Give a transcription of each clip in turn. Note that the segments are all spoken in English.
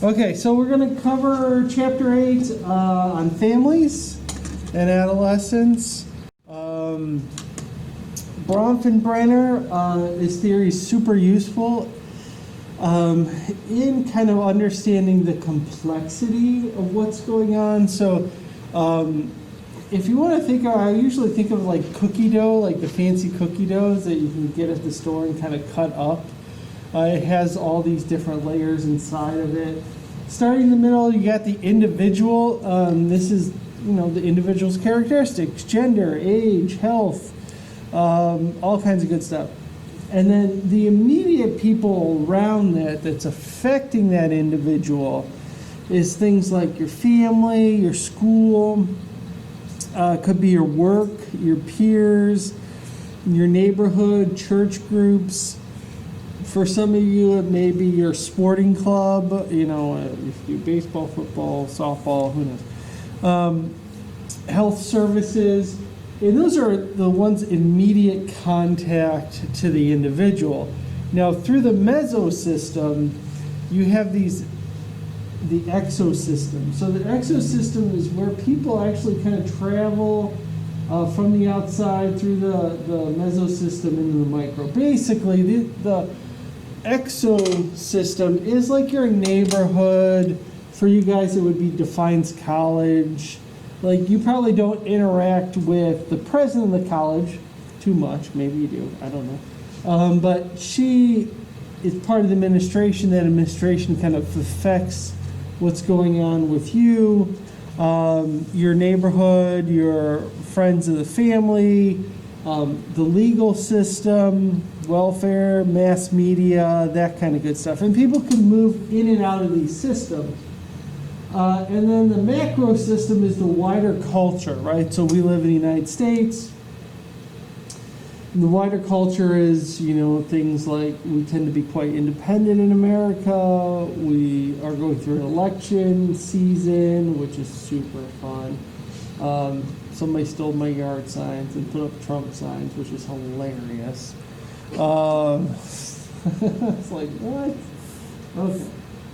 Okay, so we're going to cover Chapter 8 on families and adolescence. Bronfenbrenner, his theory is super useful in kind of understanding the complexity of what's going on. So if you want to think of, I usually think of like cookie dough, like the fancy cookie doughs that you can get at the store and kind of cut up. It has all these different layers inside of it. Starting in the middle, you got the individual. This is, the individual's characteristics, gender, age, health, all kinds of good stuff. And then the immediate people around that's affecting that individual is things like your family, your school, could be your work, your peers, your neighborhood, church groups. For some of you, it may be your sporting club, if you do baseball, football, softball, who knows. Health services, and those are the ones immediate contact to the individual. Now, through the mesosystem, you have the exosystem. So the exosystem is where people actually kind of travel from the outside through the mesosystem into the micro. Basically, the exosystem is like your neighborhood. For you guys, it would be Defiance College. Like, you probably don't interact with the president of the college too much. Maybe you do. I don't know. But she is part of the administration. That administration kind of affects what's going on with you, your neighborhood, your friends of the family, the legal system, welfare, mass media, that kind of good stuff. And people can move in and out of these systems. And then the macro system is the wider culture, right? So we live in the United States. And the wider culture is, things like we tend to be quite independent in America. We are going through an election season, which is super fun. Somebody stole my yard signs and put up Trump signs, which is hilarious. It's like, what? Okay.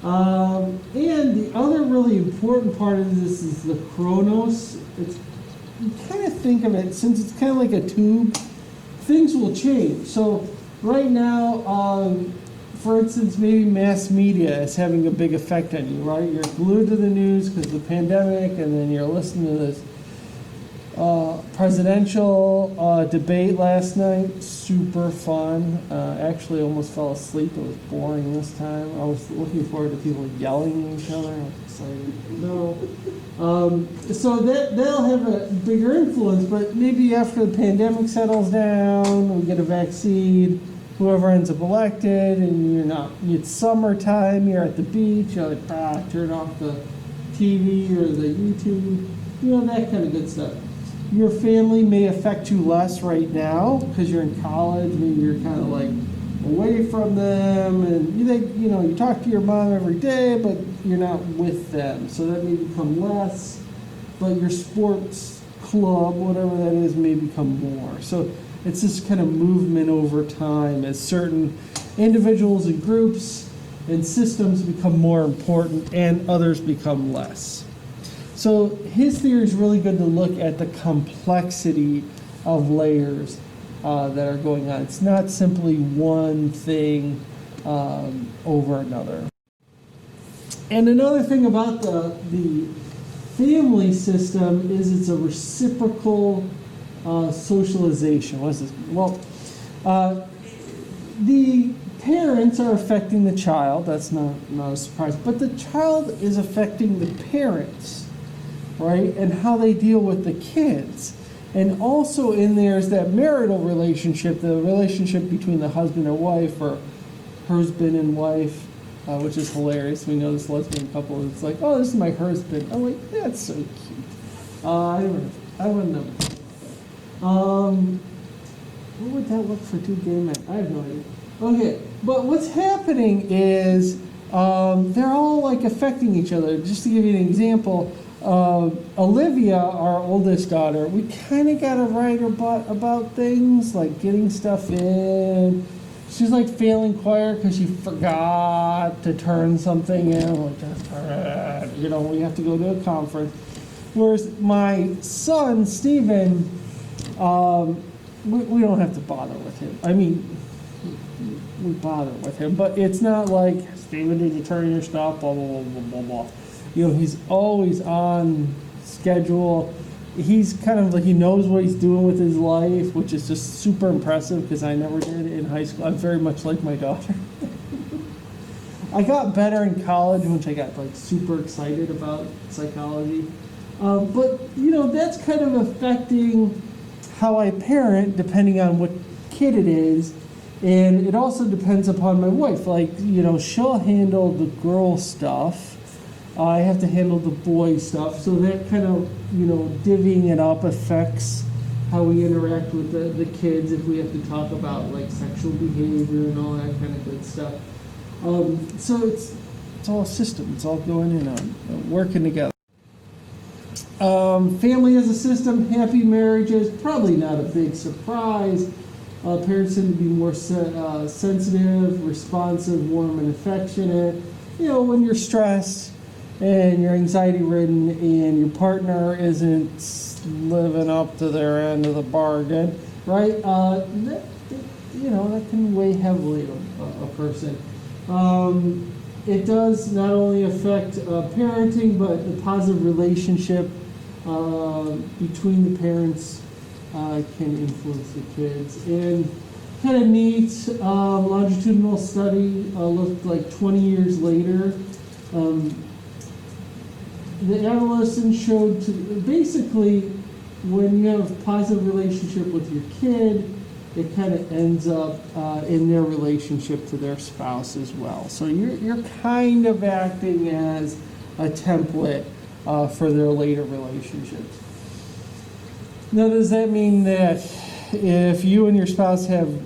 And the other really important part of this is the chronos. You kind of think of it, since it's kind of like a tube, things will change. So right now, for instance, maybe mass media is having a big effect on you, right? You're glued to the news because of the pandemic, and then you're listening to this presidential debate last night. Super fun. Actually almost fell asleep. It was boring this time. I was looking forward to people yelling at each other. I was excited. No. So that'll have a bigger influence, but maybe after the pandemic settles down, we get a vaccine, whoever ends up elected, and it's summertime, you're at the beach, you're like, turn off the TV or the YouTube, that kind of good stuff. Your family may affect you less right now because you're in college, maybe you're kind of like away from them, and you talk to your mom every day, but you're not with them, so that may become less. But your sports club, whatever that is, may become more. So it's this kind of movement over time as certain individuals and groups and systems become more important and others become less. So his theory is really good to look at the complexity of layers that are going on. It's not simply one thing over another. And another thing about the family system is it's a reciprocal socialization. What is this? Well, the parents are affecting the child. That's not a surprise. But the child is affecting the parents, right? And how they deal with the kids. And also in there is that marital relationship, the relationship between the husband and wife, or husband and wife, which is hilarious. We know this lesbian couple, it's like, oh, this is my husband. I'm like, that's so cute. I wouldn't know. What would that look for two gay men? I have no idea. Okay, but what's happening is they're all like affecting each other. Just to give you an example, Olivia, our oldest daughter, we kind of got to write her about things like getting stuff in. she's like failing choir because she forgot to turn something in. Like, just turn it. You know, we have to go to a conference. Whereas my son, Steven, we don't have to bother with him. I mean, we bother with him, but it's not like, Steven, did you turn your stuff, blah, blah, blah, blah, blah, blah. You know, he's always on schedule. He's kind of like, he knows what he's doing with his life, which is just super impressive because I never did in high school. I'm very much like my daughter. I got better in college, which I got like super excited about psychology. But, you know, that's kind of affecting how I parent depending on what kid it is. And it also depends upon my wife. Like, you know, she'll handle the girl stuff. I have to handle the boy stuff. So that kind of, you know, divvying it up affects how we interact with the kids if we have to talk about like sexual behavior and all that kind of good stuff. So it's all a system. It's all going in on working together. Family as a system, happy marriages, probably not a big surprise. Parents tend to be more sensitive, responsive, warm, and affectionate. You know, when you're stressed and you're anxiety ridden and your partner isn't living up to their end of the bargain, right? That can weigh heavily on a person. It does not only affect parenting, but the positive relationship between the parents can influence the kids. And kind of neat, longitudinal study looked like 20 years later. The adolescents showed basically when you have a positive relationship with your kid, it kind of ends up in their relationship to their spouse as well. So you're kind of acting as a template for their later relationships. Now, does that mean that if you and your spouse have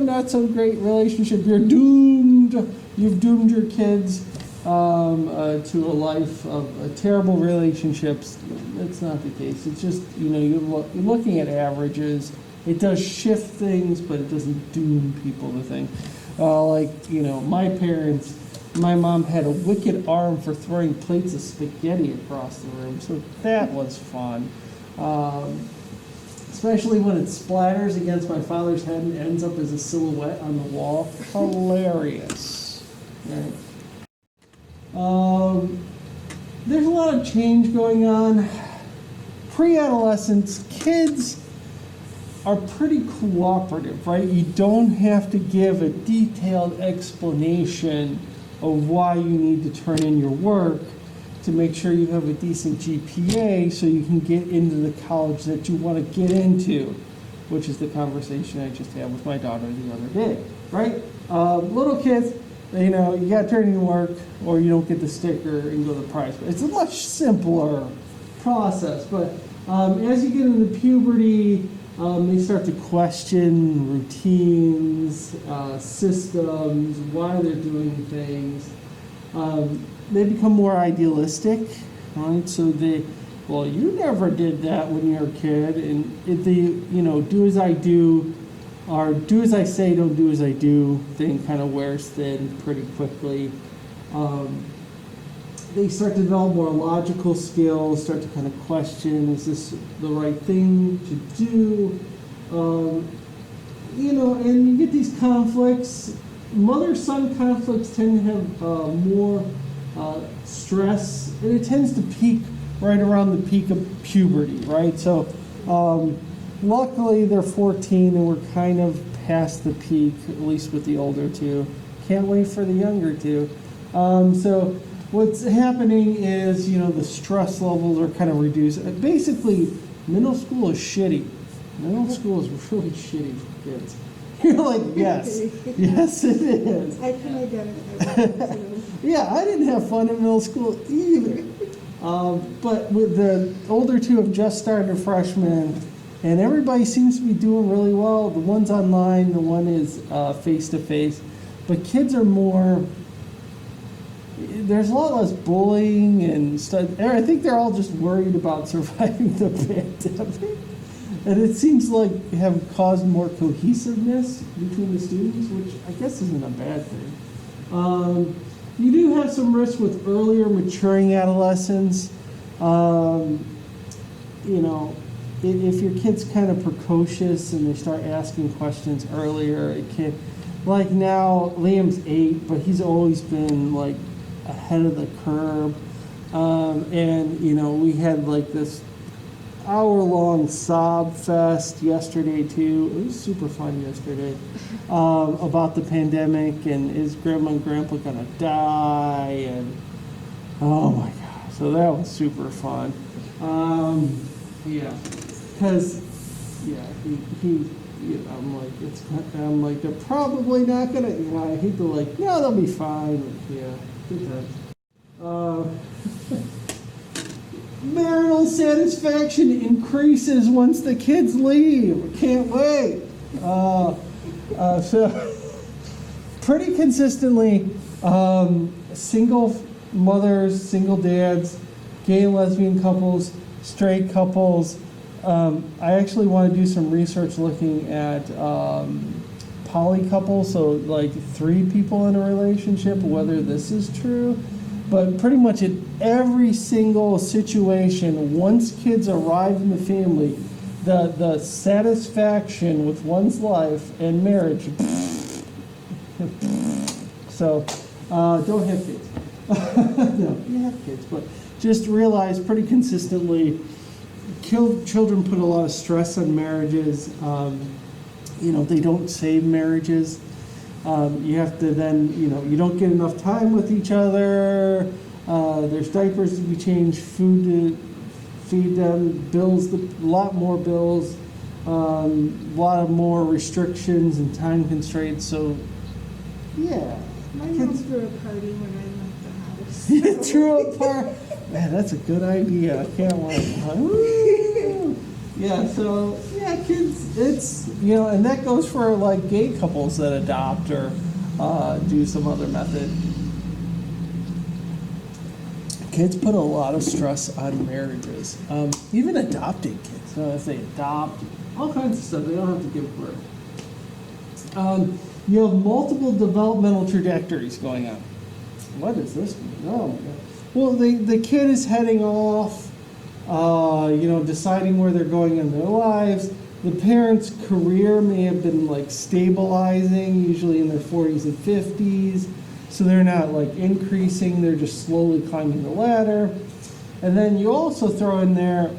not so great relationship, you're doomed? You've doomed your kids to a life of terrible relationships? That's not the case. It's just, you're looking at averages. It does shift things, but it doesn't doom people to things. My parents, my mom had a wicked arm for throwing plates of spaghetti across the room, so that was fun. Especially when it splatters against my father's head and ends up as a silhouette on the wall. Hilarious. Right? There's a lot of change going on. Pre-adolescence, kids are pretty cooperative, right? You don't have to give a detailed explanation of why you need to turn in your work to make sure you have a decent GPA so you can get into the college that you want to get into, which is the conversation I just had with my daughter the other day, right? Little kids, you got to turn in your work or you don't get the sticker and go to the prize. It's a much simpler process, but as you get into puberty, they start to question routines, systems, why they're doing things. They become more idealistic, right? So you never did that when you were a kid, and do as I do, or do as I say, don't do as I do thing kind of wears thin pretty quickly. They start to develop more logical skills, start to kind of question, is this the right thing to do? And you get these conflicts. Mother-son conflicts tend to have more stress, and it tends to peak right around the peak of puberty, right? So luckily they're 14 and we're kind of past the peak, at least with the older two. Can't wait for the younger two. So what's happening is, the stress levels are kind of reduced. Basically, middle school is shitty. Middle school is really shitty for kids. You're like, yes, yes it is. I can identify. Yeah, I didn't have fun in middle school either. But with the older two have just started freshmen, and everybody seems to be doing really well. The one's online, the one is face-to-face. But kids are more, there's a lot less bullying and stuff. I think they're all just worried about surviving the pandemic. And it seems like have caused more cohesiveness between the students, which I guess isn't a bad thing. You do have some risks with earlier maturing adolescents. You know, if your kid's kind of precocious and they start asking questions earlier, it can, like now, Liam's 8, but he's always been like ahead of the curve. And, you know, we had like this hour-long sob fest yesterday too. It was super fun yesterday about the pandemic and is grandma and grandpa gonna die, and oh my god, so that was super fun. Yeah, because he you know, I'm like they're probably not gonna, you know, I hate to like, no, they'll be fine. Yeah, good times. Marital satisfaction increases once the kids leave. I can't wait. So pretty consistently, single mothers, single dads, gay and lesbian couples, straight couples. I actually want to do some research looking at poly couples, so like 3 people in a relationship, whether this is true. But pretty much in every single situation, once kids arrive in the family, the satisfaction with one's life and marriage. So don't have kids. No, you have kids, but just realize pretty consistently, children put a lot of stress on marriages. You know, they don't save marriages. You have to then, you know, you don't get enough time with each other. There's diapers to be changed, food to feed them, bills, a lot more bills, a lot of more restrictions and time constraints. So, yeah. My mom threw a party when I left the house. You threw a party. Man, that's a good idea. I can't wait. Woo! Yeah, so, yeah, kids, it's, you know, and that goes for like gay couples that adopt or do some other method. Kids put a lot of stress on marriages. Even adopting kids. So if they adopt, all kinds of stuff, they don't have to give birth. You have multiple developmental trajectories going on. What does this mean? Oh my God. Well, the kid is heading off, you know, deciding where they're going in their lives. The parent's career may have been like stabilizing, usually in their 40s and 50s. So they're not like increasing, they're just slowly climbing the ladder. And then you also throw in there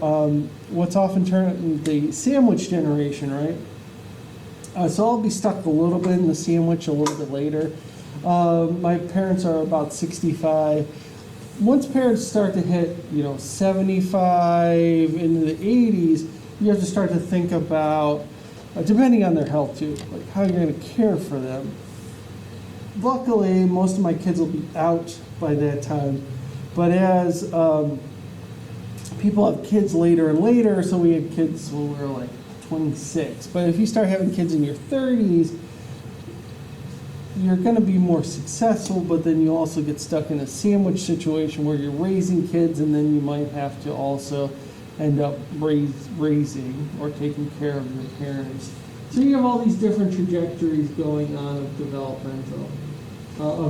what's often termed the sandwich generation, right? So I'll be stuck a little bit in the sandwich a little bit later. My parents are about 65. Once parents start to hit, you know, 75 into the 80s, you have to start to think about, depending on their health too, like how you're going to care for them. Luckily, most of my kids will be out by that time. But as people have kids later and later, so we had kids when we were like 26. But if you start having kids in your 30s, you're going to be more successful, but then you also get stuck in a sandwich situation where you're raising kids, and then you might have to also end up raising or taking care of your parents. So you have all these different trajectories going on of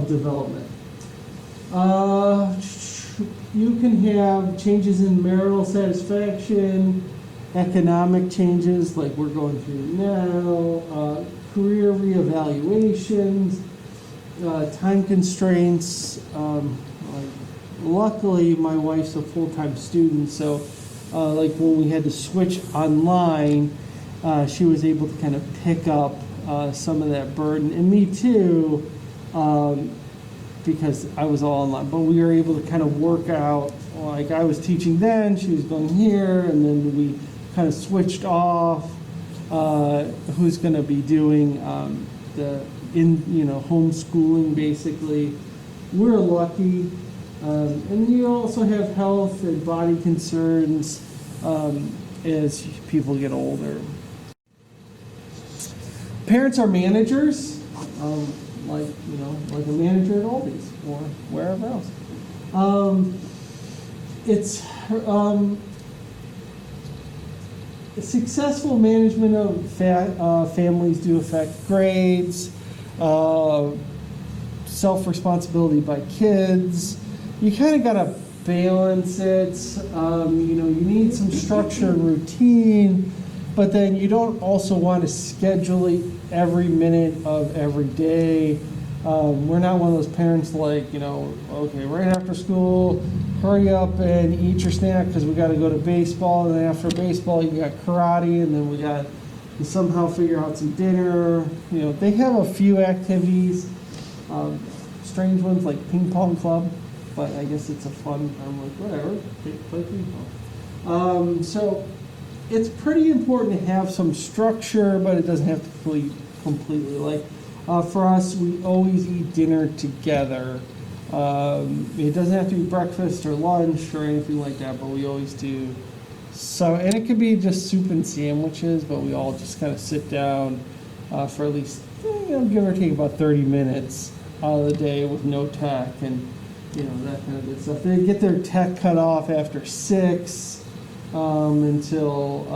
development. You can have changes in marital satisfaction, economic changes like we're going through now, career reevaluations, time constraints. Luckily, my wife's a full-time student, so like when we had to switch online, she was able to kind of pick up some of that burden, and me too, because I was all online. But we were able to kind of work out, like I was teaching then, she was going here, and then we kind of switched off who's going to be doing homeschooling basically. We're lucky. And you also have health and body concerns as people get older. Parents are managers, like a manager at Aldi's or wherever else. successful management of families do affect grades, self-responsibility by kids. You kind of got to balance it. You need some structure and routine, but then you don't also want to schedule it every minute of every day. We're not one of those parents like, okay, right after school, hurry up and eat your snack because we got to go to baseball, and then after baseball you got karate, and then we got to somehow figure out some dinner. They have a few activities, strange ones like ping pong club, but I guess it's a fun, I'm like, whatever, play ping pong. So it's pretty important to have some structure, but it doesn't have to be completely like, for us, we always eat dinner together. It doesn't have to be breakfast or lunch or anything like that, but we always do. So, and it could be just soup and sandwiches, but we all just kind of sit down for at least, give or take about 30 minutes out of the day with no tech and, that kind of good stuff. They get their tech cut off after 6 until,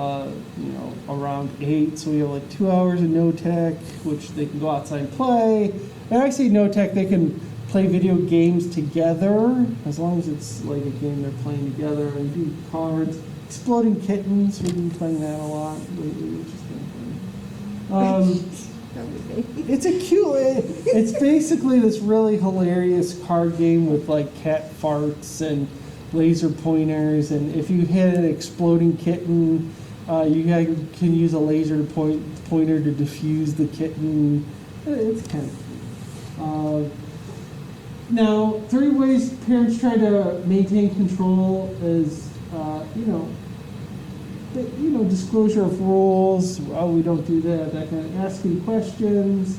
around 8. So we have like 2 hours of no tech, which they can go outside and play. And I say no tech, they can play video games together, as long as it's like a game they're playing together, and do cards. Exploding Kittens, we've been playing that a lot lately, which is kind of fun. It's a cute, it's basically this really hilarious card game with like cat farts and laser pointers, and if you hit an exploding kitten, you can use a laser pointer to defuse the kitten. It's kind of cute. Now, 3 ways parents try to maintain control is, disclosure of rules. Oh, we don't do that. That kind of asking questions,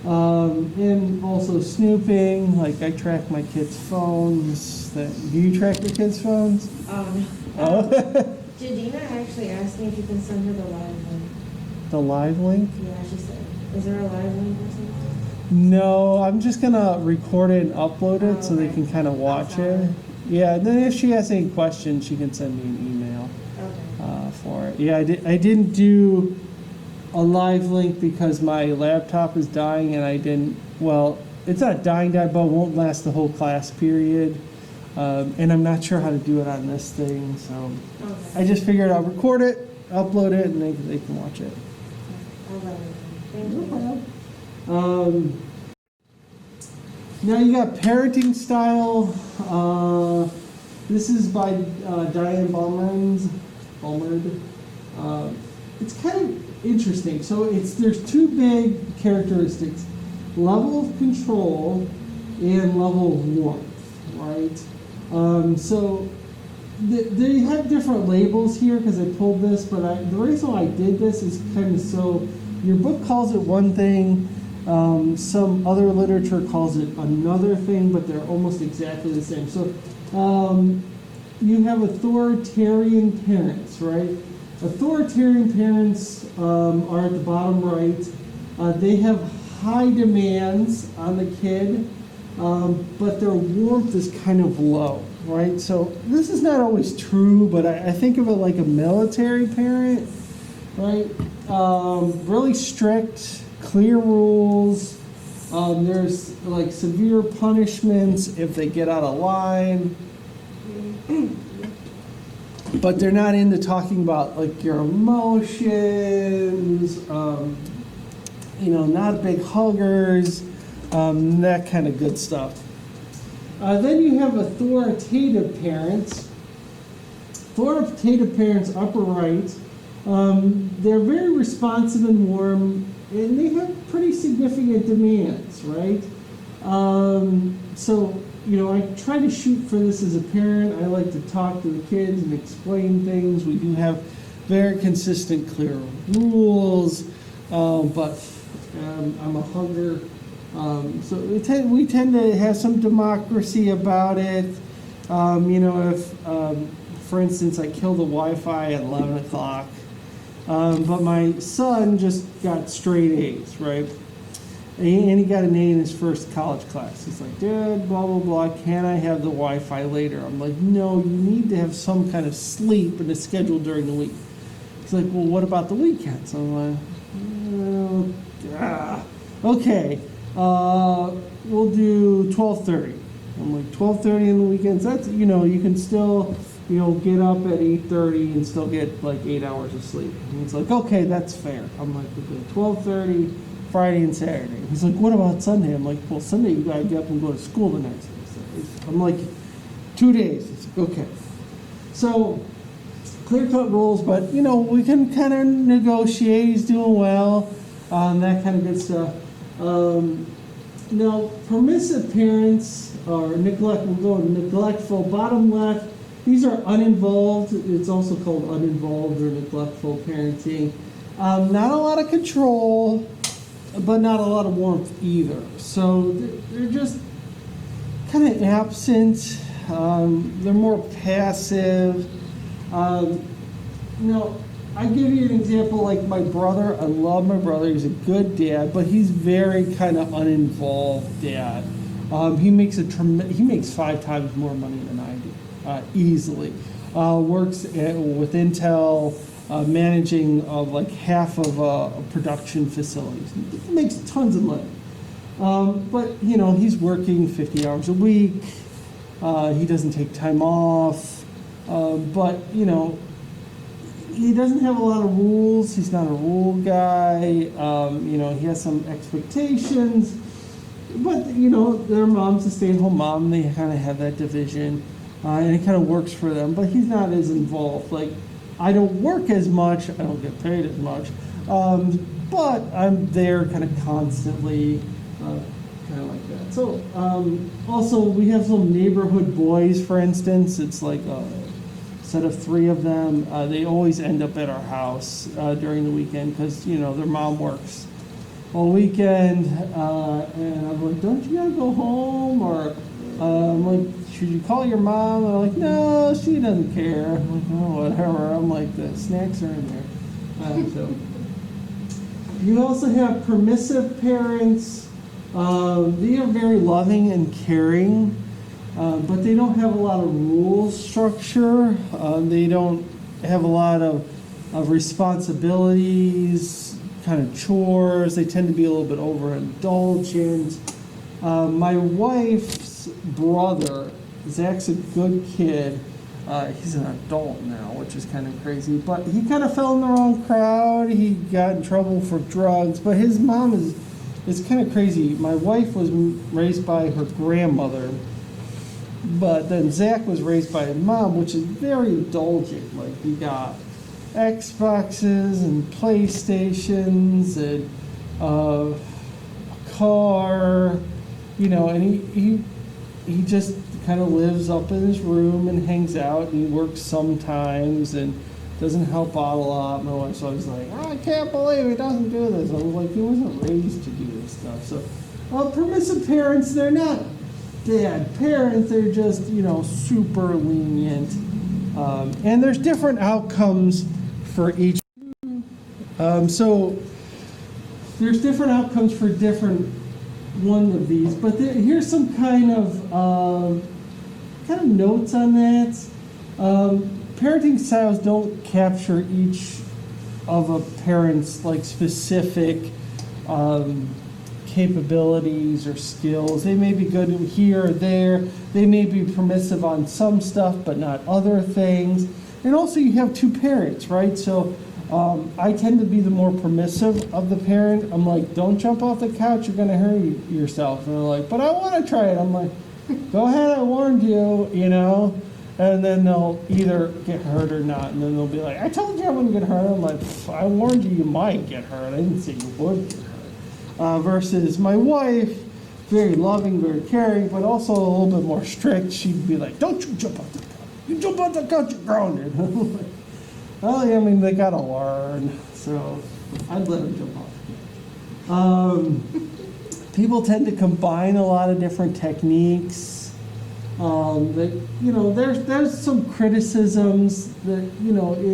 and also snooping. Like I track my kids' phones. Do you track your kids' phones? No. Jadina actually asked me if you can send her the live link. The live link? Yeah, she said. Is there a live link or something? No, I'm just gonna record it and upload it so they Okay. can kind of watch it. Yeah, and then if she has any questions, she can send me an email for it. Yeah, I didn't do a live link because my laptop is dying, and it's not dying, but it won't last the whole class period. And I'm not sure how to do it on this thing, so I just figured I'll record it, upload it, and they can watch it. I'll let her know. Thank you. Now you got Parenting Style. This is by Diane Baumerd. It's kind of interesting. So there's 2 big characteristics: level of control and level of warmth, right? So they have different labels here because I pulled this, but the reason why I did this is kind of so your book calls it one thing. Some other literature calls it another thing, but they're almost exactly the same. So you have authoritarian parents, right? Authoritarian parents are at the bottom right. They have high demands on the kid, but their warmth is kind of low, right? So this is not always true, but I think of it like a military parent, right? Really strict, clear rules. There's like severe punishments if they get out of line. But they're not into talking about like your emotions, not big huggers, that kind of good stuff. Then you have authoritative parents. Authoritative parents, upper right, they're very responsive and warm, and they have pretty significant demands, right? So, I try to shoot for this as a parent. I like to talk to the kids and explain things. We do have very consistent, clear rules, but I'm a hugger. So we tend to have some democracy about it. If, for instance, I kill the Wi-Fi at 11 o'clock, but my son just got straight A's, right? And he got an A in his first college class. He's like, Dad, blah, blah, blah, can I have the Wi-Fi later? I'm like, no, you need to have some kind of sleep and a schedule during the week. He's like, well, what about the weekends? I'm like, okay, we'll do 12:30. I'm like, 12:30 on the weekends, that's, you can still, get up at 8:30 and still get like 8 hours of sleep. And he's like, okay, that's fair. I'm like, okay, 12:30, Friday and Saturday. He's like, what about Sunday? I'm like, well, Sunday you gotta get up and go to school the next day. I'm like, 2 days. He's like, okay. So, clear-cut rules, but, we can kind of negotiate. He's doing well, that kind of good stuff. Now, permissive parents or neglectful, bottom left, these are uninvolved. It's also called uninvolved or neglectful parenting. Not a lot of control, but not a lot of warmth either. So they're just kind of absent. They're more passive. I give you an example, like my brother. I love my brother. He's a good dad, but he's very kind of uninvolved dad. He makes 5 times more money than I do, easily. Works with Intel, managing like half of production facilities. He makes tons of money. But he's working 50 hours a week. He doesn't take time off. But he doesn't have a lot of rules. He's not a rule guy. He has some expectations. But, their mom's a stay-at-home mom. They kind of have that division. And it kind of works for them. But he's not as involved. Like, I don't work as much. I don't get paid as much. But I'm there kind of constantly, kind of like that. So, also, we have some neighborhood boys, for instance. It's like a set of 3 of them. They always end up at our house during the weekend because, their mom works all weekend. And I'm like, don't you gotta go home? Or I'm like, should you call your mom? And they're like, no, she doesn't care. I'm like, oh, whatever. I'm like, the snacks are in there. So you also have permissive parents. They are very loving and caring. But they don't have a lot of rule structure. They don't have a lot of responsibilities, kind of chores. They tend to be a little bit overindulgent. My wife's brother, Zach's a good kid. He's an adult now, which is kind of crazy. But he kind of fell in the wrong crowd. He got in trouble for drugs. But his mom is kind of crazy. My wife was raised by her grandmother. But then Zach was raised by a mom, which is very indulgent. Like, he got Xboxes and PlayStations and a car, and he just kind of lives up in his room and hangs out, and he works sometimes and doesn't help out a lot. My wife's always like, oh, I can't believe he doesn't do this. I was like, he wasn't raised to do this stuff. So, permissive parents, they're not bad parents, they're just, super lenient. And there's different outcomes for each. So there's different outcomes for different one of these, but here's some kind of notes on that. Parenting styles don't capture each of a parent's like specific capabilities or skills. They may be good here or there. They may be permissive on some stuff, but not other things. And also you have 2 parents, right? So I tend to be the more permissive of the parent. I'm like, don't jump off the couch, you're gonna hurt yourself. And they're like, but I wanna try it. I'm like, go ahead, I warned you, And then they'll either get hurt or not. And then they'll be like, I told you I wouldn't get hurt. I'm like, I warned you might get hurt. I didn't say you would get hurt. Versus my wife, very loving, very caring, but also a little bit more strict. She'd be like, don't you jump off the couch. You jump off the couch, you're grounded. Well, yeah, they gotta learn. So I'd let them jump off. People tend to combine a lot of different techniques. There's some criticisms that, you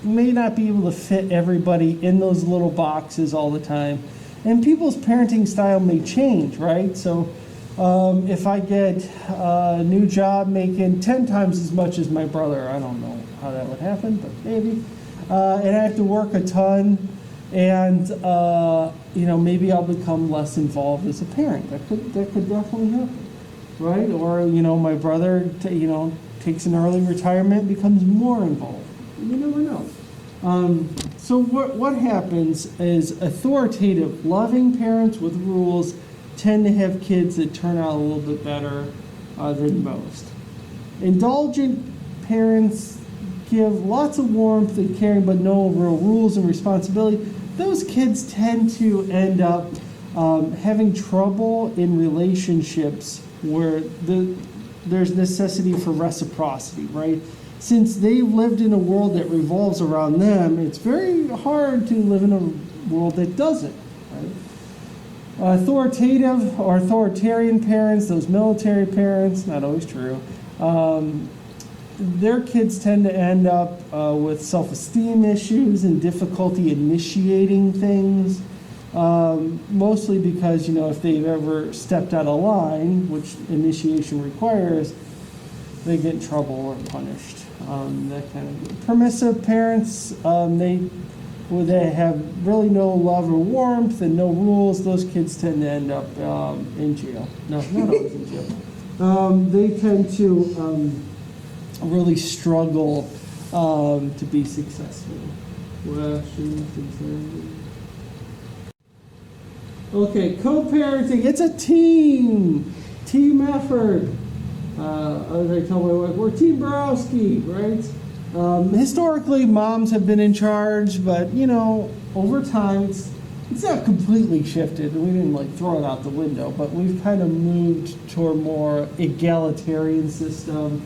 may not be able to fit everybody in those little boxes all the time. And people's parenting style may change, right? So If I get a new job making 10 times as much as my brother, I don't know how that would happen, but maybe. And I have to work a ton, and maybe I'll become less involved as a parent. That could definitely happen, right? Or my brother takes an early retirement, becomes more involved. You never know. So what happens is authoritative, loving parents with rules tend to have kids that turn out a little bit better than most. Indulgent parents give lots of warmth and caring, but no real rules and responsibility. Those kids tend to end up having trouble in relationships where there's necessity for reciprocity, right? Since they've lived in a world that revolves around them, it's very hard to live in a world that doesn't, right? Authoritative or authoritarian parents, those military parents, not always true, their kids tend to end up with self-esteem issues and difficulty initiating things, mostly because, if they've ever stepped out of line, which initiation requires, they get in trouble or punished. That kind of permissive parents, they have really no love or warmth and no rules. Those kids tend to end up in jail. No, not always in jail. They tend to really struggle to be successful. Okay, co-parenting. It's a team effort. As I tell my wife, we're Team Borowski, right? Historically, moms have been in charge, but over time, it's not completely shifted. We didn't throw it out the window, but we've kind of moved toward a more egalitarian system.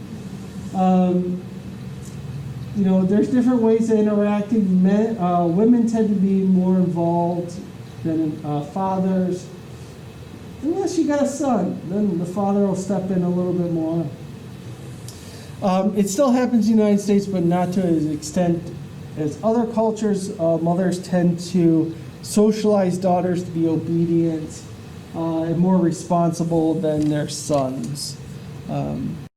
There's different ways of interacting. Women tend to be more involved than fathers. Unless you got a son, then the father will step in a little bit more. It still happens in the United States, but not to as extent as other cultures. Mothers tend to socialize daughters to be obedient and more responsible than their sons. And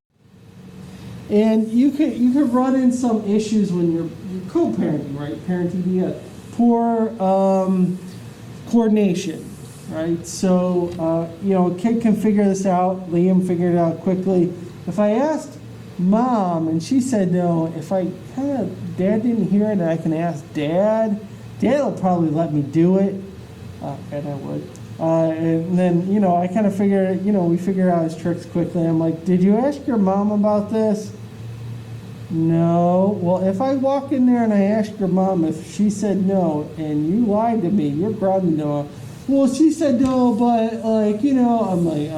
you could run in some issues when you're co-parenting, right? Parenting via poor coordination. Right, so a kid can figure this out. Liam figured it out quickly. If I asked Mom and she said no, if Dad didn't hear it and I can ask Dad will probably let me do it, and I would. And then I kind of figured, we figured out his tricks quickly. I'm like, did you ask your mom about this? No. Well, if I walk in there and I ask your mom if she said no and you lied to me, you're grounded, Noah. Well, she said no, but I'm like,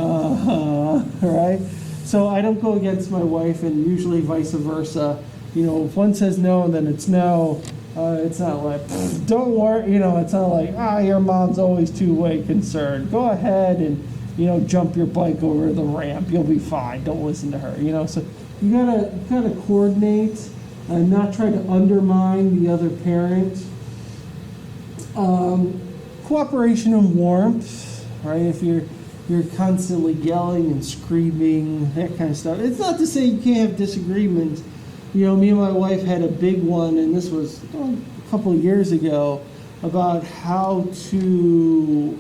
right? So I don't go against my wife, and usually vice versa. If one says no, then it's no. It's not like, don't worry, it's not like, your mom's always two-way concerned. Go ahead and, jump your bike over the ramp. You'll be fine. Don't listen to her, So you gotta kind of coordinate and not try to undermine the other parent. Cooperation and warmth, right? If you're constantly yelling and screaming, that kind of stuff. It's not to say you can't have disagreements. Me and my wife had a big one, and this was a couple of years ago, about how to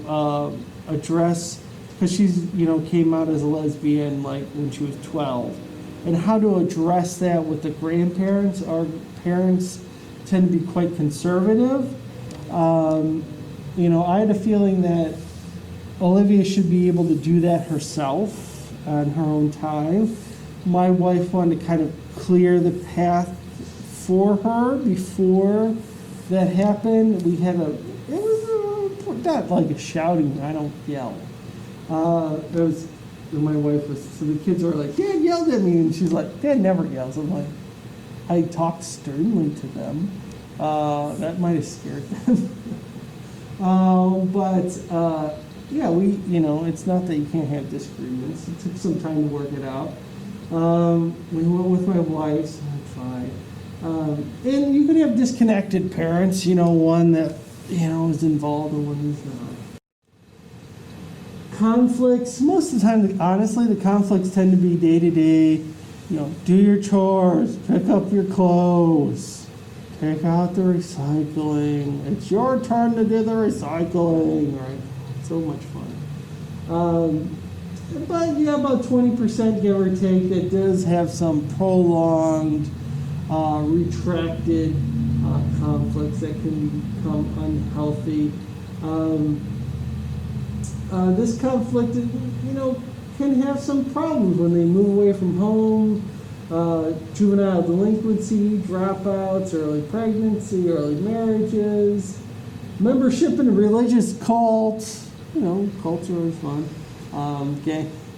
address, because she's came out as a lesbian when she was 12, and how to address that with the grandparents. Our parents tend to be quite conservative. I had a feeling that Olivia should be able to do that herself on her own time. My wife wanted to kind of clear the path for her before that happened. It was not like a shouting, I don't yell. My wife was, so the kids were like, Dad yelled at me, and she's like, Dad never yells. I'm like, I talk sternly to them. That might have scared them. It's not that you can't have disagreements. It took some time to work it out. We went with my wife, so I'm fine. And you could have disconnected parents, one that, is involved and one who's not. conflicts, most of the time, honestly, the conflicts tend to be day-to-day, do your chores, pick up your clothes, take out the recycling. It's your turn to do the recycling, right? So much fun. But you have about 20%, give or take, that does have some prolonged, retracted conflicts that can become unhealthy. This conflict, can have some problems when they move away from home, juvenile delinquency, dropouts, early pregnancy, early marriages, membership in a religious cult. Cults are always fun.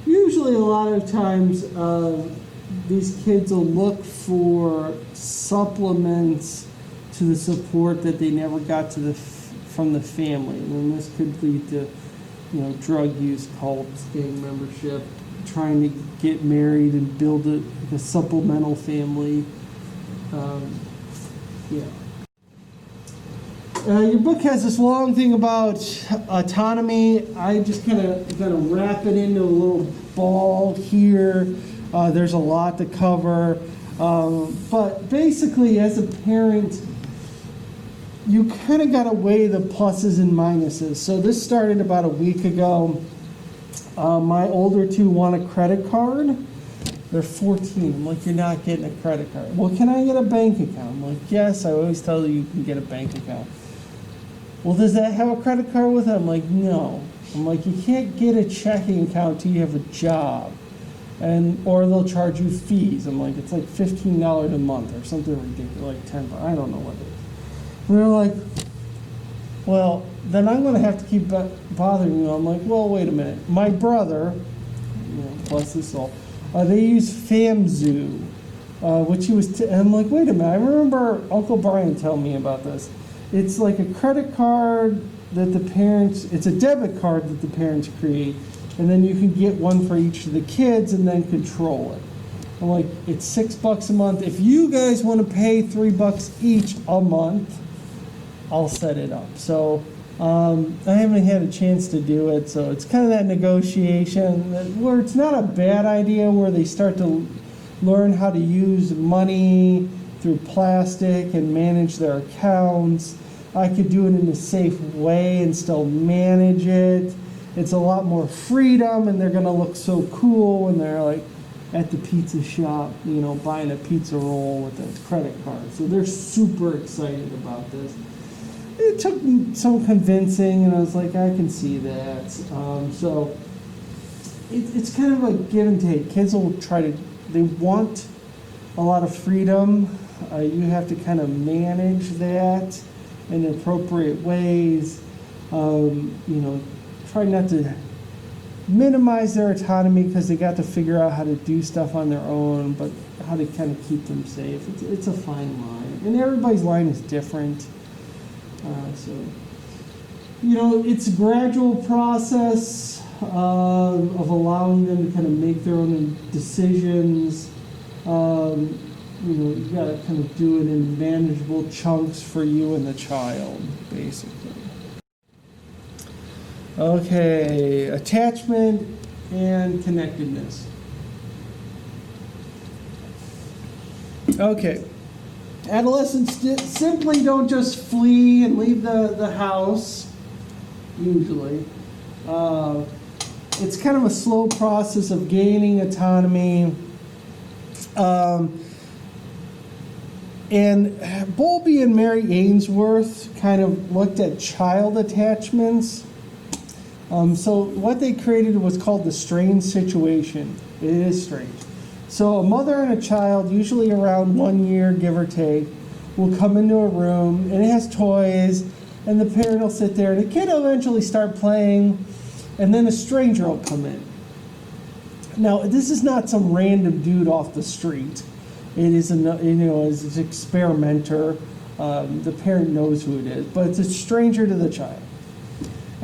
Usually a lot of times these kids will look for supplements to the support that they never got from the family. And this could lead to drug use, cults, gang membership, trying to get married and build a supplemental family. Your book has this long thing about autonomy. I just kind of wrap it into a little ball here. There's a lot to cover. But basically, as a parent, you kind of got to weigh the pluses and minuses. So this started about a week ago. My older two want a credit card. They're 14. I'm like, you're not getting a credit card. Well, can I get a bank account? I'm like, yes, I always tell you can get a bank account. Well, does that have a credit card with it? I'm like, no. I'm like, you can't get a checking account till you have a job. Or they'll charge you fees. I'm like, it's like $15 a month or something ridiculous, like $10. I don't know what it is. And they're like, well, then I'm going to have to keep bothering you. I'm like, well, wait a minute. My brother, bless his soul, they use FamZoo, which he was, and I'm like, wait a minute. I remember Uncle Brian telling me about this. It's like a credit card that the parents, it's a debit card that the parents create, and then you can get one for each of the kids and then control it. I'm like, it's $6 a month. If you guys want to pay $3 each a month, I'll set it up. So I haven't had a chance to do it. So it's kind of that negotiation where it's not a bad idea, where they start to learn how to use money through plastic and manage their accounts. I could do it in a safe way and still manage it. It's a lot more freedom, and they're going to look so cool when they're like at the pizza shop, buying a pizza roll with a credit card. So they're super excited about this. It took me some convincing, and I was like, I can see that. So it's kind of a give and take. Kids will they want a lot of freedom. You have to kind of manage that in appropriate ways. Try not to minimize their autonomy, because they got to figure out how to do stuff on their own, but how to kind of keep them safe. It's a fine line, and everybody's line is different. It's a gradual process of allowing them to kind of make their own decisions. You got to kind of do it in manageable chunks for you and the child, basically. Okay, attachment and connectedness. Okay. Adolescents simply don't just flee and leave the house, usually. It's kind of a slow process of gaining autonomy. And Bowlby and Mary Ainsworth kind of looked at child attachments. So what they created was called the strange situation. It is strange. So a mother and a child, usually around 1 year, give or take, will come into a room, and it has toys, and the parent will sit there, and the kid will eventually start playing, and then a stranger will come in. Now, this is not some random dude off the street. It is it's an experimenter. The parent knows who it is, but it's a stranger to the child.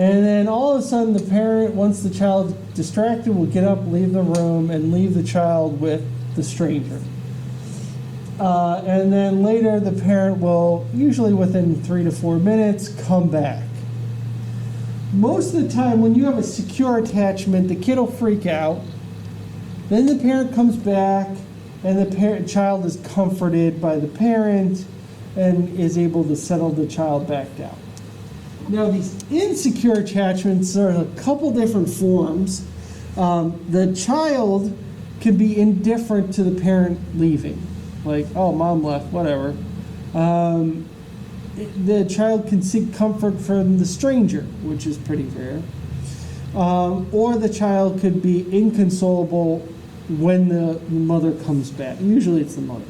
And then all of a sudden, the parent, once the child's distracted, will get up, leave the room, and leave the child with the stranger. And then later, the parent will, usually within 3 to 4 minutes, come back. most of the time when you have a secure attachment, the kid will freak out. Then the parent comes back, and the child is comforted by the parent and is able to settle the child back down. Now, these insecure attachments are a couple different forms. The child can be indifferent to the parent leaving, like, oh, mom left, whatever. The child can seek comfort from the stranger, which is pretty rare. Or the child could be inconsolable when the mother comes back. Usually it's the mother.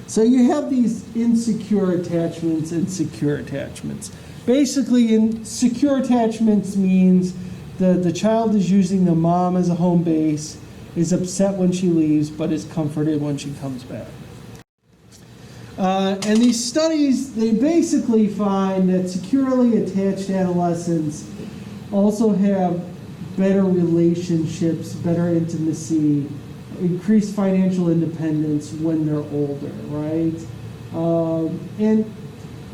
So you have these insecure attachments and secure attachments. Basically, secure attachments means the child is using the mom as a home base, is upset when she leaves, but is comforted when she comes back. And these studies, they basically find that securely attached adolescents also have better relationships, better intimacy, increased financial independence when they're older, right? And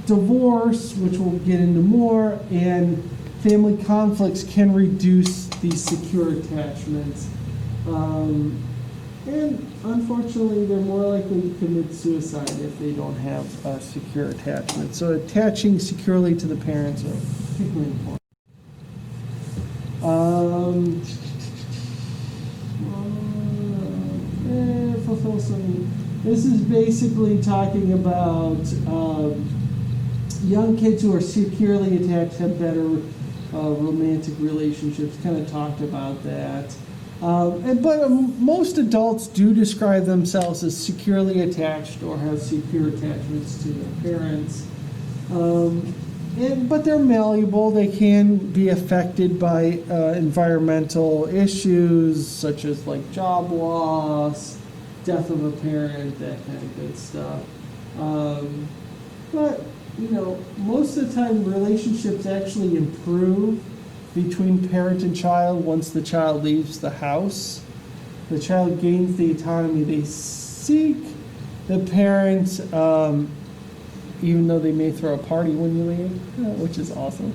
divorce, which we'll get into more, and family conflicts can reduce these secure attachments. And unfortunately, they're more likely to commit suicide if they don't have a secure attachment. So attaching securely to the parents are particularly important. This is basically talking about young kids who are securely attached have better romantic relationships. Kind of talked about that. But most adults do describe themselves as securely attached or have secure attachments to their parents. But they're malleable. They can be affected by environmental issues such as like job loss, death of a parent, that kind of good stuff. But, most of the time relationships actually improve between parent and child once the child leaves the house. The child gains the autonomy they seek. The parents, even though they may throw a party when you leave, which is awesome.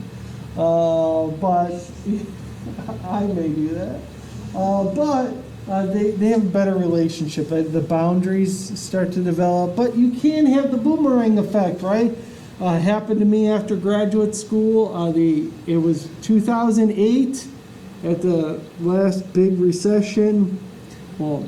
But I may do that. They have a better relationship. The boundaries start to develop. But you can have the boomerang effect, right? Happened to me after graduate school. It was 2008 at the last big recession. Well,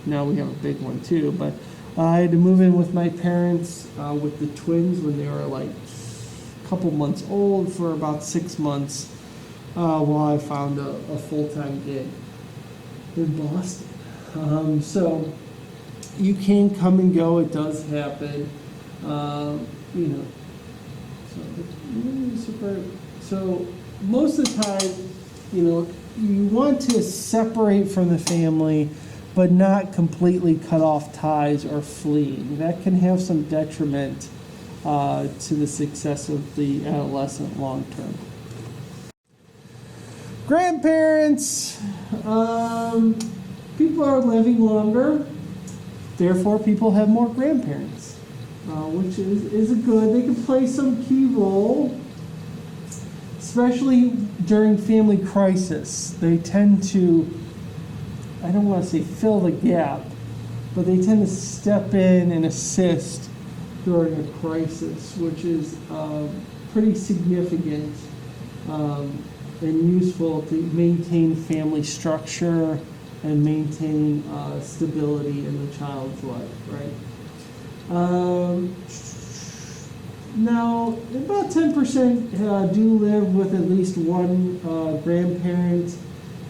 now we have a big one too. But I had to move in with my parents with the twins when they were like a couple months old for about 6 months while I found a full-time gig in Boston. So you can come and go. It does happen. So most of the time, you want to separate from the family, but not completely cut off ties or fleeing. That can have some detriment to the success of the adolescent long term. Grandparents, people are living longer, therefore people have more grandparents, which is a good. They can play some key role, especially during family crisis. They tend to, I don't want to say fill the gap, but they tend to step in and assist during a crisis, which is pretty significant and useful to maintain family structure and maintain stability in the child's life, right? Now, about 10% do live with at least one grandparent.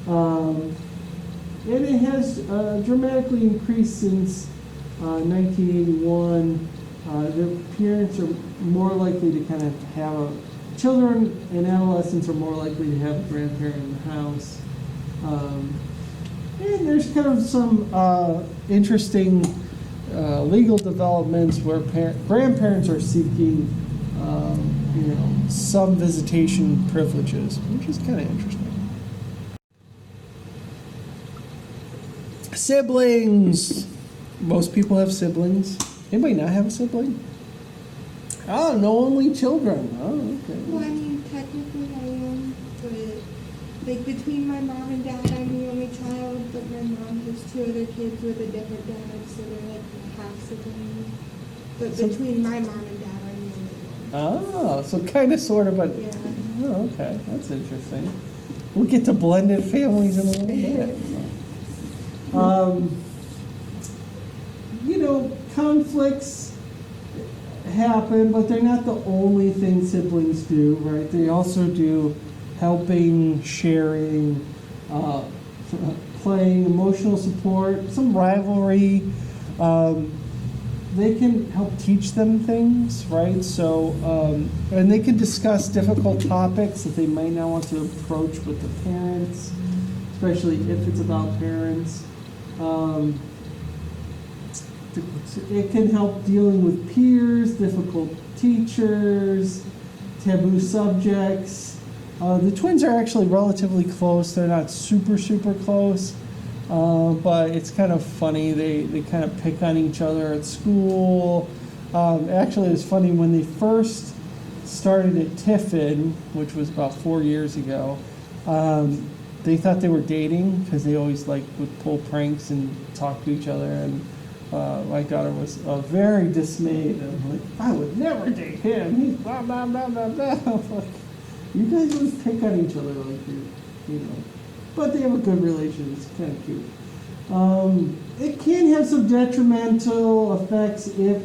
And it has dramatically increased since 1981. The parents are more likely to kind of have children and adolescents are more likely to have a grandparent in the house. And there's kind of some interesting legal developments where grandparents are seeking, some visitation privileges, which is kind of interesting. Siblings. Most people have siblings. Anybody not have a sibling? Oh, no, only children. Oh, okay. Well, I mean, technically I am, but like between my mom and dad, I'm the only child, but my mom has two other kids with a different dad, so they're like half siblings. But So- between my mom and dad, I'm the only one. Oh, so kind of, sort of, but, Yeah. oh, okay, that's interesting. We'll get to blended families in a little bit. You know, conflicts happen, but they're not the only thing siblings do, right? They also do helping, sharing, playing, emotional support, some rivalry. They can help teach them things, right? So, and they can discuss difficult topics that they might not want to approach with the parents, especially if it's about parents. It can help dealing with peers, difficult teachers, taboo subjects. The twins are actually relatively close. They're not super, super close. But it's kind of funny. They kind of pick on each other at school. Actually, it's funny when they first started at Tiffin, which was about 4 years ago. They thought they were dating because they always like would pull pranks and talk to each other. And my daughter was very dismayed. I'm like, I would never date him. He's blah blah blah blah blah. I'm like, you guys always pick on each other like you know. But they have a good relation. It's kind of cute. It can have some detrimental effects if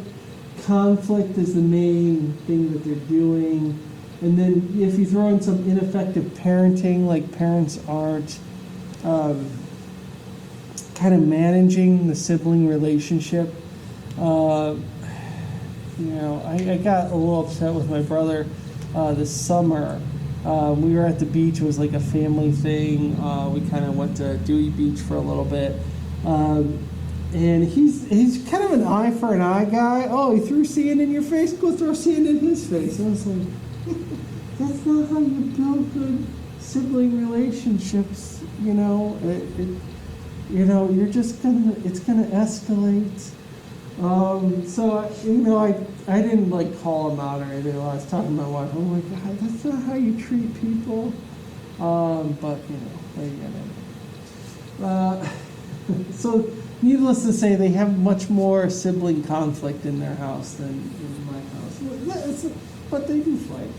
conflict is the main thing that they're doing. And then if you throw in some ineffective parenting, like parents aren't kind of managing the sibling relationship. You know, I got a little upset with my brother this summer. We were at the beach. It was like a family thing. We kind of went to Dewey Beach for a little bit. And he's kind of an eye for an eye guy. Oh, he threw sand in your face? Go throw sand in his face. I was like, that's not how you build good sibling relationships. You know, you know, you're just it's gonna escalate. So I didn't like call him out or anything. I was talking to my wife. Oh my God, that's not how you treat people. But you know, what are you gonna do? So needless to say, they have much more sibling conflict in their house than in my house. But they do fight.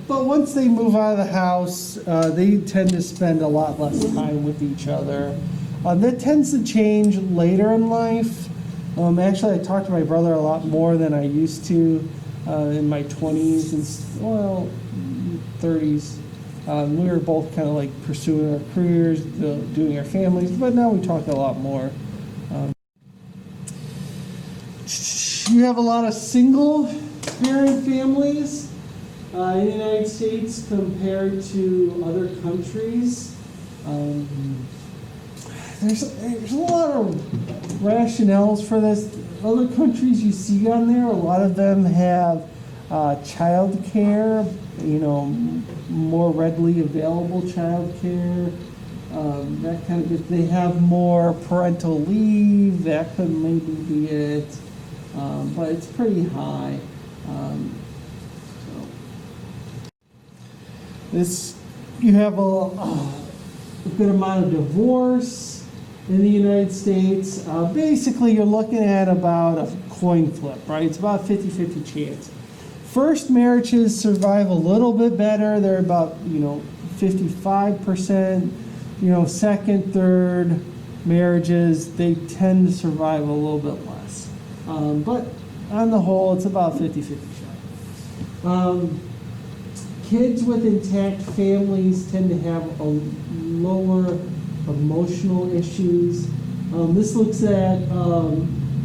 But once they move out of the house, they tend to spend a lot less time with each other. That tends to change later in life. Actually, I talk to my brother a lot more than I used to in my 20s and 30s. We were both kind of like pursuing our careers, doing our families, but now we talk a lot more. You have a lot of single parent families in the United States compared to other countries. There's a lot of rationales for this. Other countries you see on there, a lot of them have child care, you know, more readily available child care, that kind of good. They have more parental leave, that could maybe be it, but it's pretty high. You have a good amount of divorce in the United States. Basically, you're looking at about a coin flip, right? It's about 50-50 chance. First marriages survive a little bit better. They're about, 55%. Second, third marriages, they tend to survive a little bit less. But on the whole, it's about 50-50 shot. Kids with intact families tend to have a lower emotional issues. This looks at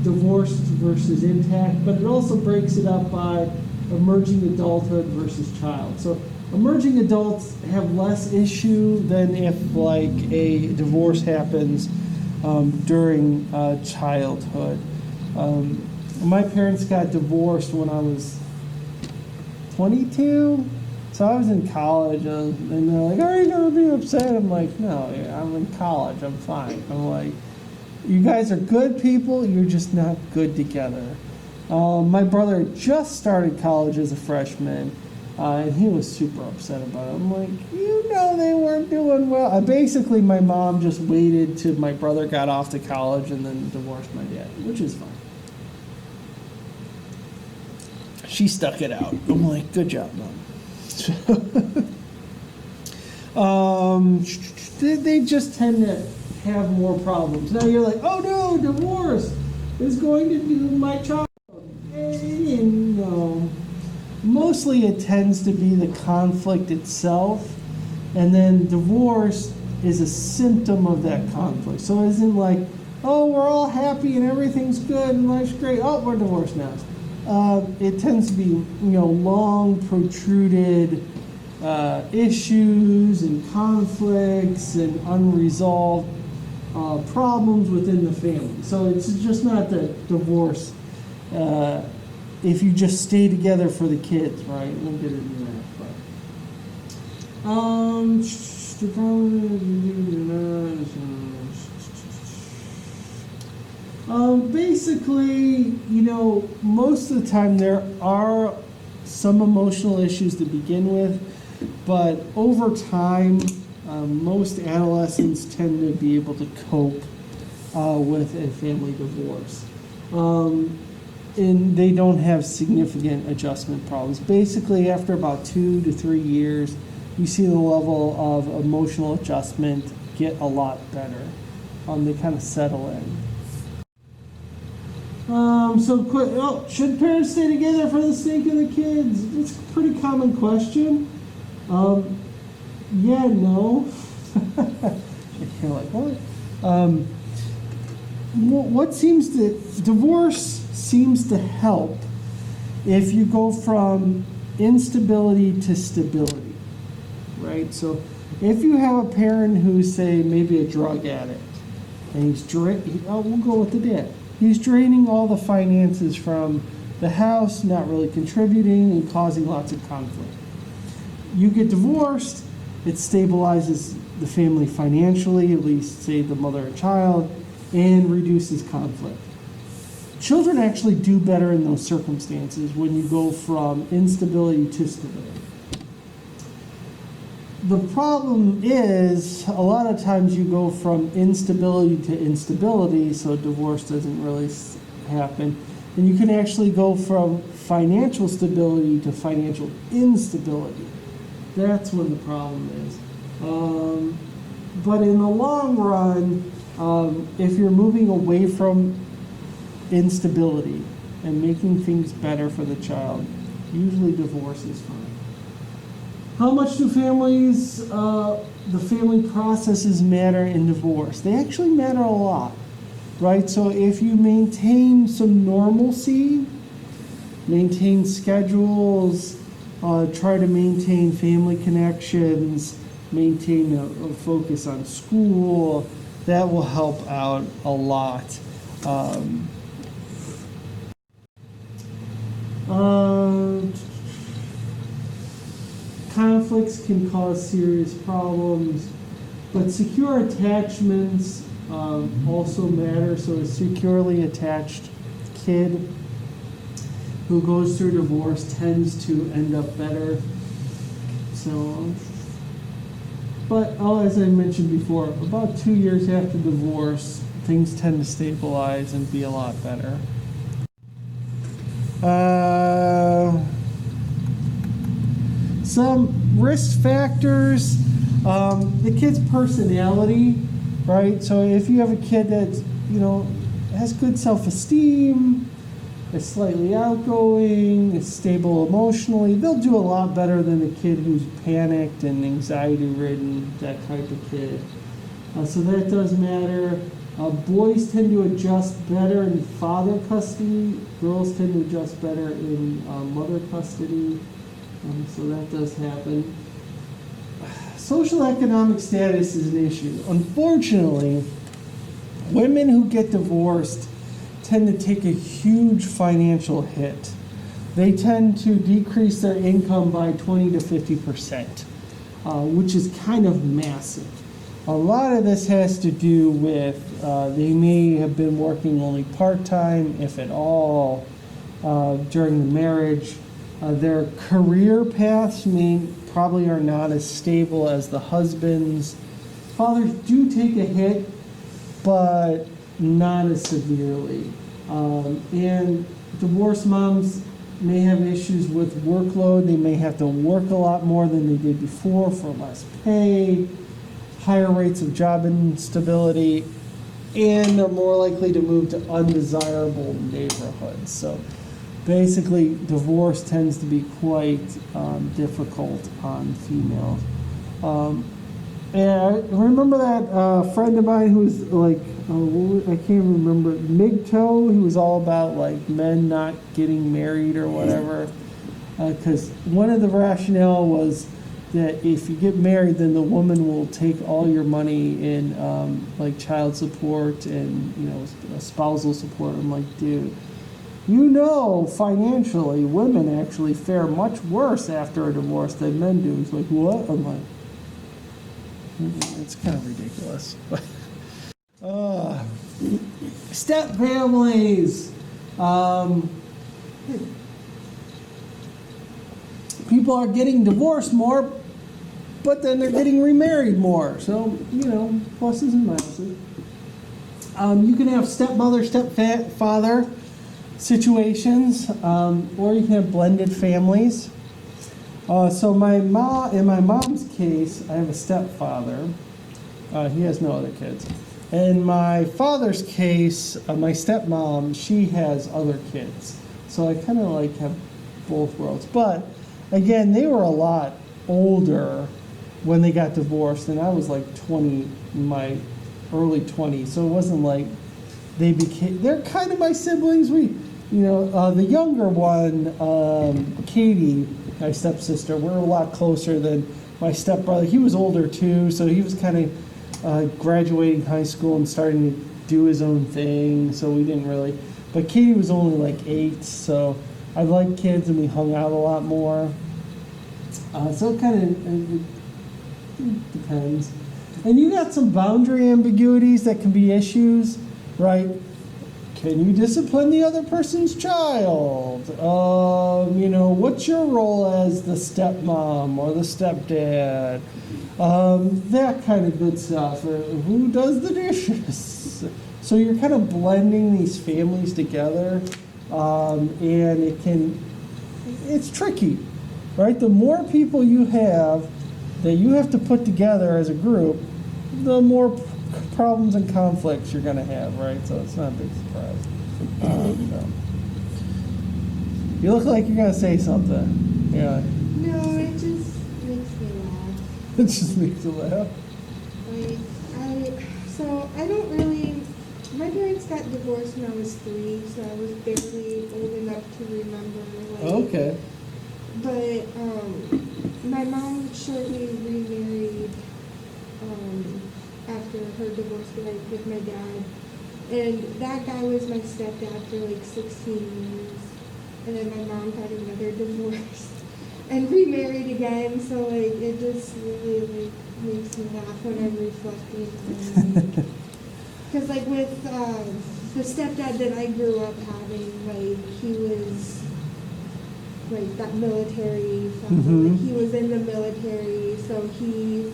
divorced versus intact, but it also breaks it up by emerging adulthood versus child. So emerging adults have less issue than if like a divorce happens during childhood. My parents got divorced when I was 22. So I was in college, and they're like, are you going to be upset? I'm like, no, I'm in college, I'm fine. I'm like, you guys are good people, you're just not good together. My brother just started college as a freshman, And he was super upset about it. I'm like, they weren't doing well. Basically, my mom just waited till my brother got off to college and then divorced my dad, which is fine. She stuck it out. I'm like, good job, Mom. They just tend to have more problems. Now you're like, oh no, divorce is going to be my child. And no. Mostly it tends to be the conflict itself, and then divorce is a symptom of that conflict. So it isn't like, oh, we're all happy and everything's good and life's great. Oh, we're divorced now. It tends to be, long protruded issues and conflicts and unresolved problems within the family. So it's just not the divorce. If you just stay together for the kids, right? We'll get into that. Basically, most of the time there are some emotional issues to begin with, but over time, most adolescents tend to be able to cope with a family divorce. And they don't have significant adjustment problems. Basically, after about 2 to 3 years, you see the level of emotional adjustment get a lot better. They kind of settle in. Should parents stay together for the sake of the kids? It's a pretty common question. Yeah, no. You're like, what? Divorce seems to help if you go from instability to stability, right? So if you have a parent who's, say, maybe a drug addict, and we'll go with the dad. He's draining all the finances from the house, not really contributing, and causing lots of conflict. You get divorced, it stabilizes the family financially, at least, say, the mother and child, and reduces conflict. Children actually do better in those circumstances when you go from instability to stability. The problem is, a lot of times you go from instability to instability, so divorce doesn't really happen. And you can actually go from financial stability to financial instability. That's when the problem is. But in the long run, if you're moving away from instability and making things better for the child, usually divorce is fine. How much do the family processes matter in divorce? They actually matter a lot, right? So if you maintain some normalcy, maintain schedules, try to maintain family connections, maintain a focus on school, that will help out a lot. Conflicts can cause serious problems, but secure attachments also matter. So a securely attached kid who goes through divorce tends to end up better. So, but as I mentioned before, about 2 years after divorce, things tend to stabilize and be a lot better. Some risk factors, the kid's personality, right? So if you have a kid that, has good self-esteem, is slightly outgoing, is stable emotionally, they'll do a lot better than a kid who's panicked and anxiety-ridden, that type of kid. So that does matter. Boys tend to adjust better in father custody. Girls tend to adjust better in mother custody. So that does happen. Social economic status is an issue. Unfortunately, women who get divorced tend to take a huge financial hit. They tend to decrease their income by 20 to 50%, which is kind of massive. A lot of this has to do with they may have been working only part-time, if at all, during the marriage. Their career paths probably are not as stable as the husband's. Fathers do take a hit, but not as severely. And divorced moms may have issues with workload. They may have to work a lot more than they did before for less pay, higher rates of job instability, and are more likely to move to undesirable neighborhoods. So basically, divorce tends to be quite difficult on females. And I remember that friend of mine who was like, I can't remember, MGTOW, he was all about like men not getting married or whatever. Because one of the rationale was that if you get married, then the woman will take all your money in like child support and, you know, spousal support. I'm like, dude, you know, financially, women actually fare much worse after a divorce than men do. He's like, what? I'm like, it's kind of ridiculous. Stepfamilies. People are getting divorced more, but then they're getting remarried more. So, you know, pluses and minuses. You can have stepmother, stepfather situations, or you can have blended families. So in my mom's case, I have a stepfather. He has no other kids. In my father's case, my stepmom, she has other kids. So I kind of like have both worlds. But again, they were a lot older when they got divorced, and I was like 20, in my early 20s. So it wasn't like they're kind of my siblings. The younger one, Katie, my stepsister, we're a lot closer than my stepbrother. He was older too, so he was kind of graduating high school and starting to do his own thing, so we didn't really. But Katie was only like 8, so I liked kids and we hung out a lot more. So it kind of depends. And you got some boundary ambiguities that can be issues, right? Can you discipline the other person's child? What's your role as the stepmom or the stepdad? That kind of good stuff. Or who does the dishes? So you're kind of blending these families together, and it's tricky, right? The more people you have that you have to put together as a group, the more problems and conflicts you're going to have, right? So it's not a big surprise. You look like you're going to say something. Yeah. No, it just makes me laugh. It just makes you laugh. I don't really. My parents got divorced when I was 3, so I was barely old enough to remember. Okay. But my mom shortly remarried after her divorce with my dad. And that guy was my stepdad for like 16 years. And then my mom had another divorce and remarried again. So like it just really makes me laugh when I'm reflecting. Because like with the stepdad that I grew up having, like he was like that military father. Mm-hmm. Like, he was in the military, so he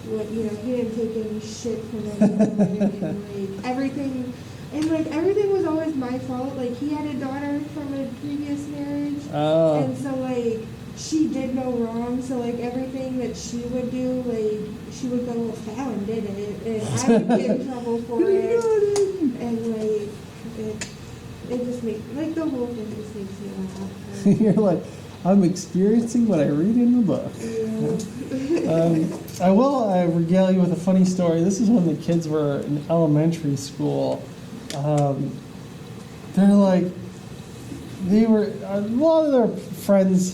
didn't take any shit from anyone, and everything was always my fault. Like he had a daughter from a previous marriage, and so like she did no wrong. So like everything that she would do, like she would go, well, Fallon did it, and I would get in trouble for it, and like it just makes like the whole thing just makes me laugh. You're like, I'm experiencing what I read in the book. Yeah. I will regale you with a funny story. This is when the kids were in elementary school. A lot of their friends,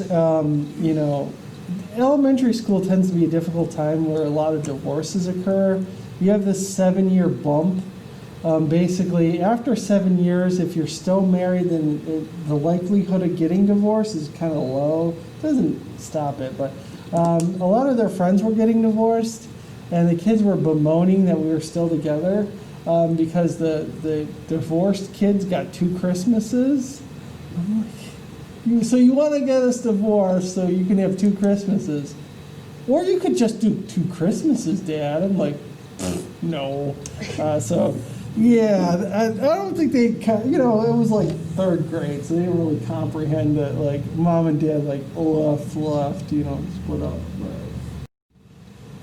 elementary school tends to be a difficult time where a lot of divorces occur. You have this 7-year bump. Basically, after 7 years, if you're still married, then the likelihood of getting divorced is kind of low. It doesn't stop it, but a lot of their friends were getting divorced, and the kids were bemoaning that we were still together because the divorced kids got 2 Christmases. I'm like, So you want to get us divorced so you can have 2 Christmases. Or you could just do 2 Christmases, Dad. I'm like, no. So, yeah, I don't think they, it was like 3rd grade, so they didn't really comprehend that, like, Mom and Dad, like, left, split up.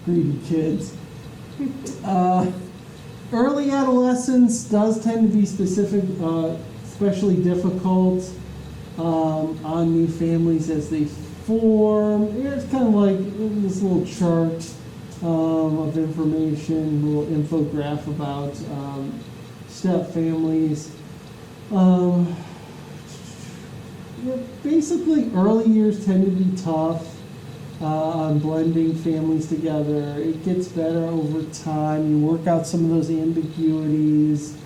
Greedy kids. Early adolescence does tend to be especially difficult on new families as they form. It's kind of like this little chart of information, little infograph about stepfamilies. Basically, early years tend to be tough on blending families together. It gets better over time. You work out some of those ambiguities.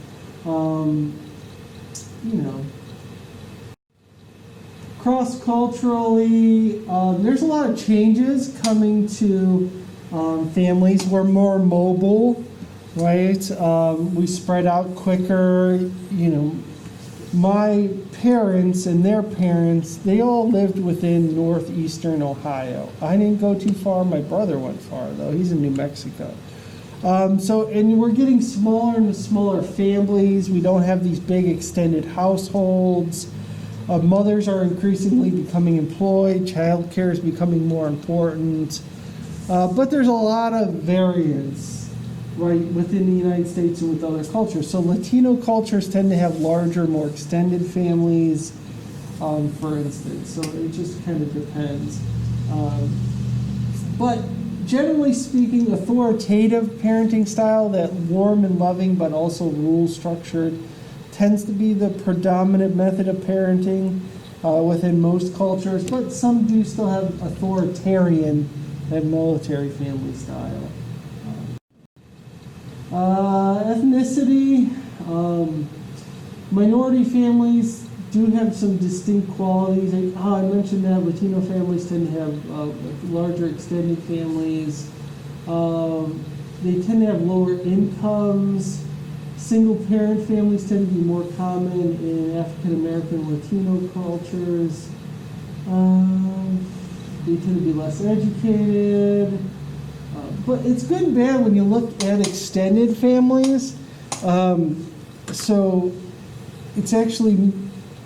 Cross-culturally, there's a lot of changes coming to families. We're more mobile, right? We spread out quicker. My parents and their parents, they all lived within northeastern Ohio. I didn't go too far. My brother went far, though. He's in New Mexico. And we're getting smaller and smaller families. We don't have these big extended households. Mothers are increasingly becoming employed. Childcare is becoming more important. But there's a lot of variance, right, within the United States and with other cultures. So Latino cultures tend to have larger, more extended families, for instance. So it just kind of depends. But generally speaking, authoritative parenting style, that warm and loving but also rule-structured, tends to be the predominant method of parenting within most cultures, but some do still have authoritarian and military family style. Ethnicity, minority families do have some distinct qualities. I mentioned that Latino families tend to have larger extended families. They tend to have lower incomes. Single-parent families tend to be more common in African American Latino cultures. They tend to be less educated. But it's good and bad when you look at extended families. So it's actually,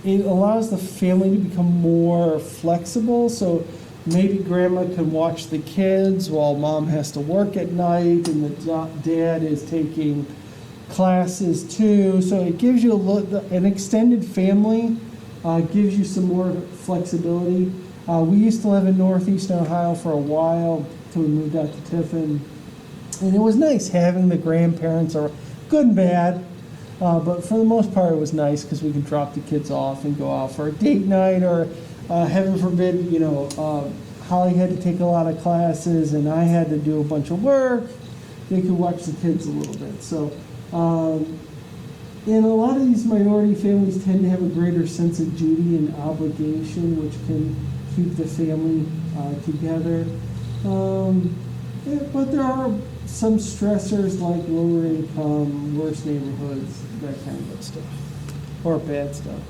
it allows the family to become more flexible. So maybe grandma can watch the kids while mom has to work at night and the dad is taking classes too. So it gives you an extended family, gives you some more flexibility. We used to live in northeastern Ohio for a while until we moved out to Tiffin. And it was nice having the grandparents, are good and bad. But for the most part, it was nice because we could drop the kids off and go out for a date night, or heaven forbid, Holly had to take a lot of classes and I had to do a bunch of work. They could watch the kids a little bit. So, and a lot of these minority families tend to have a greater sense of duty and obligation, which can keep the family together. But there are some stressors like lower income, worse neighborhoods, that kind of good stuff, or bad stuff.